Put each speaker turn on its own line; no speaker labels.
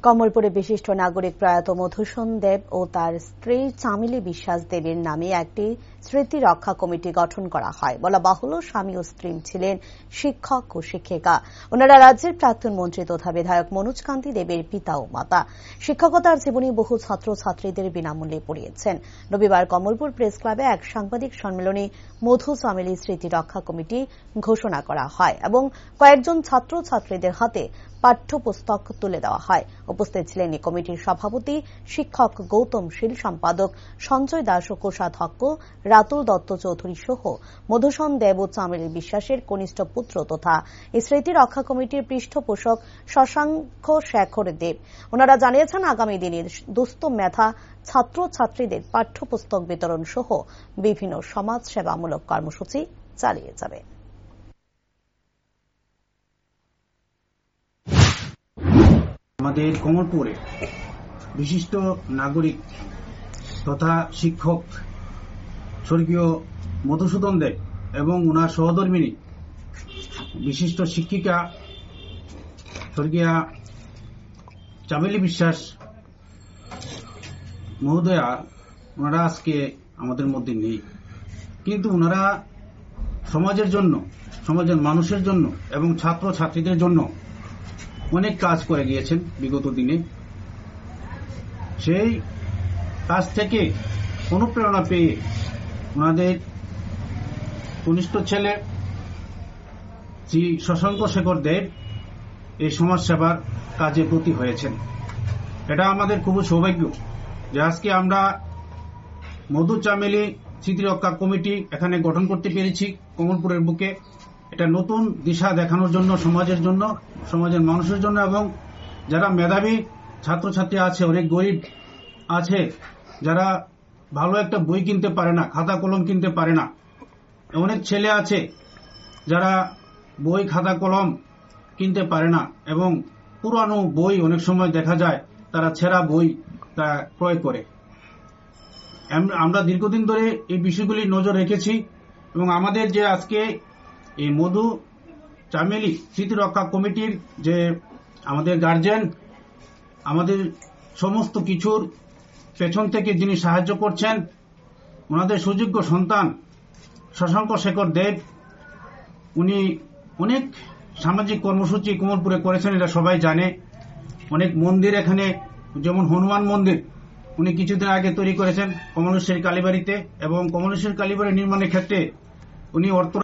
কমলপুরে বিশিষ্ট নাগরিক প্রয়াত মধুসূদন দেব ও তার স্ত্রী চামেলি বিশ্বাস দেবীর নামে একটি স্মৃতি রক্ষা কমিটি গঠন করা হয়। বলা বাহুল্য, স্বামী ও স্ত্রী ছিলেন শিক্ষক ও শিক্ষিকা। ওনারা রাজ্যের প্রাক্তন মন্ত্রী তথা বিধায়ক মনোজ কান্তি দেবের পিতা ও মাতা। শিক্ষকতার জীবনে বহু ছাত্রছাত্রীদের বিনামূল্যে পড়িয়েছেন। রবিবার কমলপুর প্রেস ক্লাবে এক সাংবাদিক সম্মেলনে মধু চামেলি স্মৃতি রক্ষা কমিটি ঘোষণা করা হয় এবং কয়েকজন ছাত্রছাত্রীদের হাতে পাঠ্যপুস্তক তুলে দেওয়া হয়। উপস্থিত ছিলেন এই কমিটির সভাপতি শিক্ষক গৌতম শীল, সম্পাদক সঞ্জয় দাস ও কোষাধ্যক্ষ রাতুল দত্ত চৌধুরী সহ মধুসূদন দেব ও চামেলি বিশ্বাসের কনিষ্ঠ পুত্র তথা এই স্মৃতি রক্ষা কমিটির পৃষ্ঠপোষক শশাঙ্ক শেখর দেব। ওনারা জানিয়েছেন, আগামী দিনে দুস্থ মেধা ছাত্রছাত্রীদের পাঠ্যপুস্তক বিতরণ সহ বিভিন্ন সমাজ সেবামূলক কর্মসূচি চালিয়ে যাবে।
আমাদের কমলপুরে বিশিষ্ট নাগরিক তথা শিক্ষক স্বর্গীয় মধুসূদন দেব এবং ওনার সহধর্মিণী বিশিষ্ট শিক্ষিকা স্বর্গীয়া চামেলি বিশ্বাস মহোদয়া, ওনারা আজকে আমাদের মধ্যে নেই, কিন্তু ওনারা সমাজের জন্য, সমাজের মানুষের জন্য এবং ছাত্রছাত্রীদের জন্য অনেক কাজ করে গিয়েছেন বিগত দিনে। সেই কাজ থেকে অনুপ্রেরণা পেয়ে ওনাদের কনিষ্ঠ ছেলে শ্রী শশাঙ্ক শেখর দেব এই সমাজ সেবার কাজে ব্রতী হয়েছেন। এটা আমাদের খুব সৌভাগ্য যে আজকে আমরা মধু চামেলি স্মৃতি রক্ষা কমিটি এখানে গঠন করতে পেরেছি কমলপুরের বুকে। এটা নতুন দিশা দেখানোর জন্য, সমাজের জন্য, সমাজের মানুষের জন্য, এবং যারা মেধাবী ছাত্রছাত্রী আছে, অনেক গরিব আছে, যারা ভালো একটা বই কিনতে পারে না, খাতা কলম কিনতে পারে না, অনেক ছেলে আছে যারা বই খাতা কলম কিনতে পারে না এবং পুরানো বই অনেক সময় দেখা যায় তারা ছেঁড়া বই ক্রয় করে। আমরা দীর্ঘদিন ধরে এই বিষয়গুলি নজর রেখেছি এবং আমাদের যে আজকে এই মধু চামেলি স্মৃতি রক্ষা কমিটির যে আমাদের গার্জেন, আমাদের সমস্ত কিছুর পেছন থেকে যিনি সাহায্য করছেন, ওনাদের সুযোগ্য সন্তান শশাঙ্ক শেখর দেব, উনি অনেক সামাজিক কর্মসূচি কমলপুরে করেছেন, এটা সবাই জানে। অনেক মন্দির এখানে, যেমন হনুমান মন্দির উনি কিছুদিন আগে তৈরি করেছেন কমলেশ্বরী কালীবাড়িতে, এবং কমলেশ্বরী কালীবাড়ি নির্মাণের ক্ষেত্রে উনি অর্থ